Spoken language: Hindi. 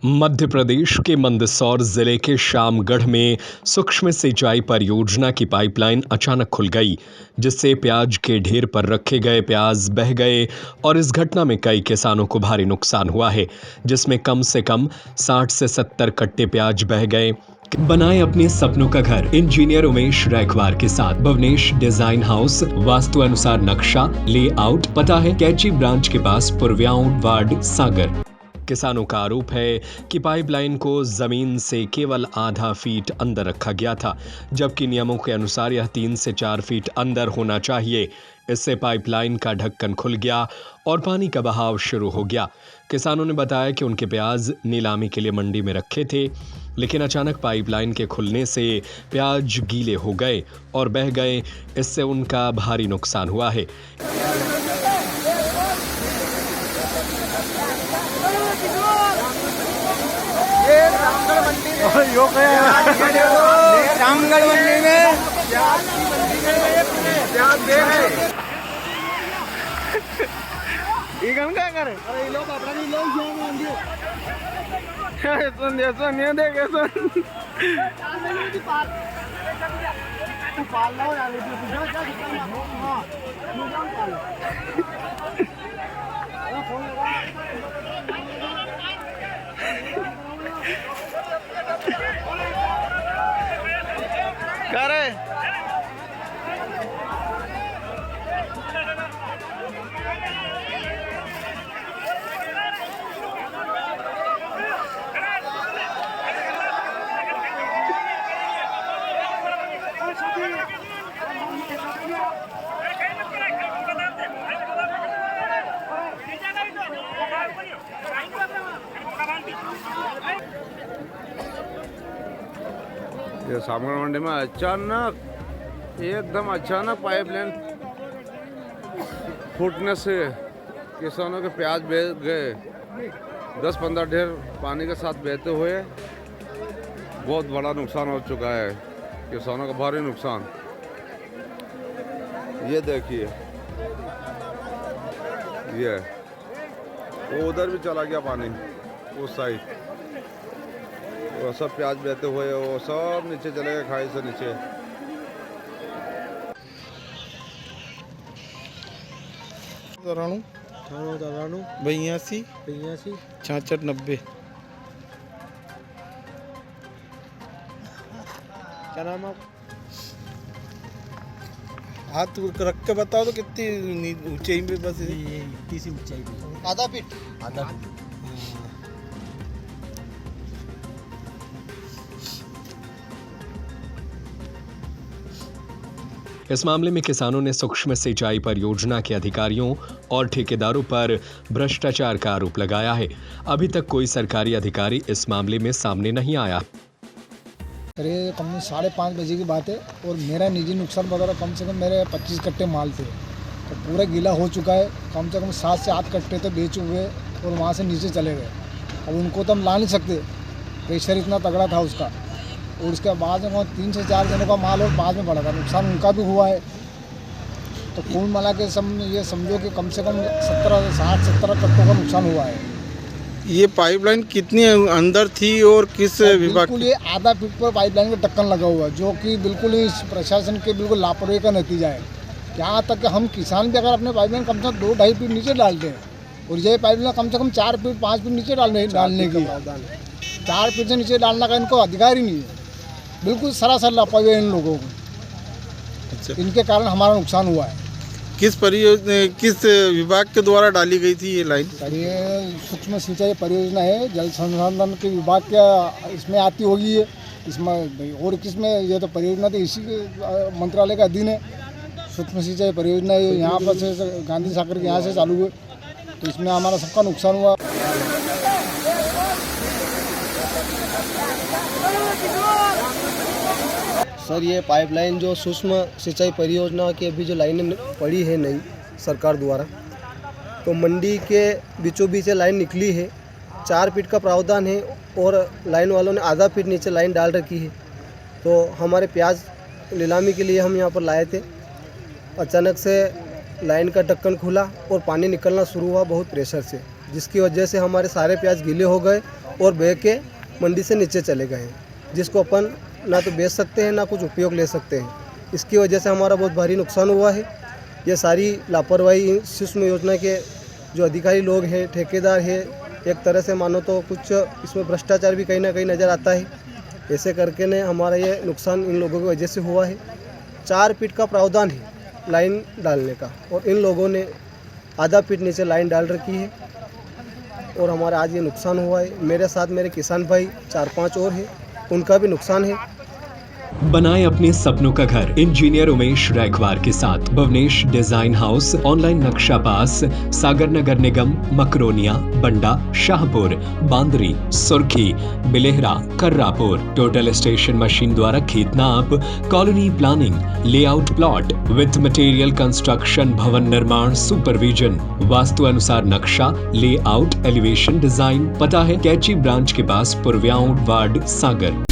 मध्य प्रदेश के मंदसौर जिले के शामगढ़ में सूक्ष्म सिंचाई परियोजना की पाइपलाइन अचानक खुल गई, जिससे प्याज के ढेर पर रखे गए प्याज बह गए और इस घटना में कई किसानों को भारी नुकसान हुआ है, जिसमें कम से कम 60 से 70 कट्टे प्याज बह गए। बनाए अपने सपनों का घर इंजीनियर उमेश रैखवार के साथ भुवनेश डिजाइन हाउस। वास्तु अनुसार नक्शा, लेआउट। पता है कैची ब्रांच के पास, पूर्व्याऊं वार्ड, सागर। किसानों का आरोप है कि पाइपलाइन को जमीन से केवल आधा फीट अंदर रखा गया था, जबकि नियमों के अनुसार यह 3 से 4 फीट अंदर होना चाहिए। इससे पाइपलाइन का ढक्कन खुल गया और पानी का बहाव शुरू हो गया। किसानों ने बताया कि उनके प्याज नीलामी के लिए मंडी में रखे थे, लेकिन अचानक पाइपलाइन के खुलने से प्याज गीले हो गए और बह गए। इससे उनका भारी नुकसान हुआ है। रामगढ़ मंडी में क्या करे? अरे लोग अपना नहीं लोग सुन दे सुन ये देखे सुन तू पाल लो यार करे ये शामगढ़ मंडी में एकदम अचानक पाइपलाइन फूटने से किसानों के प्याज बह गए। 10-15 ढेर पानी के साथ बहते हुए बहुत बड़ा नुकसान हो चुका है, किसानों का भारी नुकसान। ये देखिए, ये वो उधर भी चला गया पानी, उस साइड वो सब प्याज बहते हुए वो सब नीचे चले गए, खाई से नीचे। तरानू 82 66 90। क्या नाम आप? हाथ रख के बताओ तो कितनी ऊंचाई पे? बस इतनी सी ऊंचाई पे, आधा फीट। इस मामले में किसानों ने सूक्ष्म सिंचाई परियोजना के अधिकारियों और ठेकेदारों पर भ्रष्टाचार का आरोप लगाया है। अभी तक कोई सरकारी अधिकारी इस मामले में सामने नहीं आया। करीब 5:30 बजे की बात है और मेरा निजी नुकसान वगैरह कम से कम मेरे 25 कट्टे माल थे, तो पूरा गीला हो चुका है। कम से कम 7 से 8 कट्टे तो बेच हुए और वहाँ से नीचे चले गए। अब उनको तो हम ला नहीं सकते, प्रेशर इतना तगड़ा था उसका। और उसके बाद में 3 से 4 दिनों का माल और बाद में पड़ा था, नुकसान उनका भी हुआ है। तो कुल मिला के ये समझो कि कम से कम 60-70 कट्टों का नुकसान हुआ है। ये पाइपलाइन कितनी अंदर थी और किस विभाग? बिल्कुल ये आधा फीट पर पाइपलाइन का ढक्कन लगा हुआ है, जो कि बिल्कुल ही प्रशासन के बिल्कुल लापरवाही का नतीजा है। यहाँ तक कि हम किसान भी अगर अपने पाइपलाइन कम से कम 2-2.5 फीट नीचे डालते हैं और ये पाइपलाइन कम से कम 4 फीट 5 फीट नीचे डालने की 4 फीट से नीचे डालने का इनको अधिकार ही नहीं है। बिल्कुल सरासर लापरवाही है इन लोगों को। अच्छा। इनके कारण हमारा नुकसान हुआ है। किस विभाग के द्वारा डाली गई थी ये लाइन? ये सूक्ष्म सिंचाई परियोजना है, जल संसाधन के विभाग का इसमें आती होगी ये। इसमें और किसमें? ये तो परियोजना तो इसी के मंत्रालय का अधीन है। सूक्ष्म सिंचाई परियोजना है, यहाँ पर से गांधी सागर के यहाँ से चालू हुए, तो इसमें हमारा सबका नुकसान हुआ। सर, ये पाइपलाइन जो सूक्ष्म सिंचाई परियोजना की अभी जो लाइनें पड़ी है नई सरकार द्वारा, तो मंडी के बीचों बीच लाइन निकली है। 4 फीट का प्रावधान है और लाइन वालों ने आधा फीट नीचे लाइन डाल रखी है। तो हमारे प्याज नीलामी के लिए हम यहाँ पर लाए थे। अचानक से लाइन का ढक्कन खुला और पानी निकलना शुरू हुआ बहुत प्रेशर से, जिसकी वजह से हमारे सारे प्याज गीले हो गए और बह के मंडी से नीचे चले गए हैं, जिसको अपन ना तो बेच सकते हैं ना कुछ उपयोग ले सकते हैं। इसकी वजह से हमारा बहुत भारी नुकसान हुआ है। ये सारी लापरवाही सूक्ष्म योजना के जो अधिकारी लोग हैं, ठेकेदार हैं, एक तरह से मानो तो कुछ इसमें भ्रष्टाचार भी कहीं ना कहीं नज़र आता है। ऐसे करके ने हमारा ये नुकसान इन लोगों की वजह से हुआ है। 4 फीट का प्रावधान है लाइन डालने का और इन लोगों ने आधा फीट नीचे लाइन डाल रखी है और हमारा आज ये नुकसान हुआ है। मेरे साथ मेरे किसान भाई 4-5 और हैं, उनका भी नुकसान है। बनाए अपने सपनों का घर इंजीनियर उमेश रैखवार के साथ भुवनेश डिजाइन हाउस, ऑनलाइन नक्शा पास, सागर नगर निगम, मकरोनिया, बंडा, शाहपुर, बांदरी, सुर्खी, Bilehra, Karrapur. Total station machine द्वारा खेत नाप, colony planning, layout plot with material construction, भवन निर्माण सुपरविजन, वास्तु अनुसार नक्शा, लेआउट, एलिवेशन डिजाइन। पता है कैची ब्रांच के पास, पुरव्याऊं वार्ड, सागर।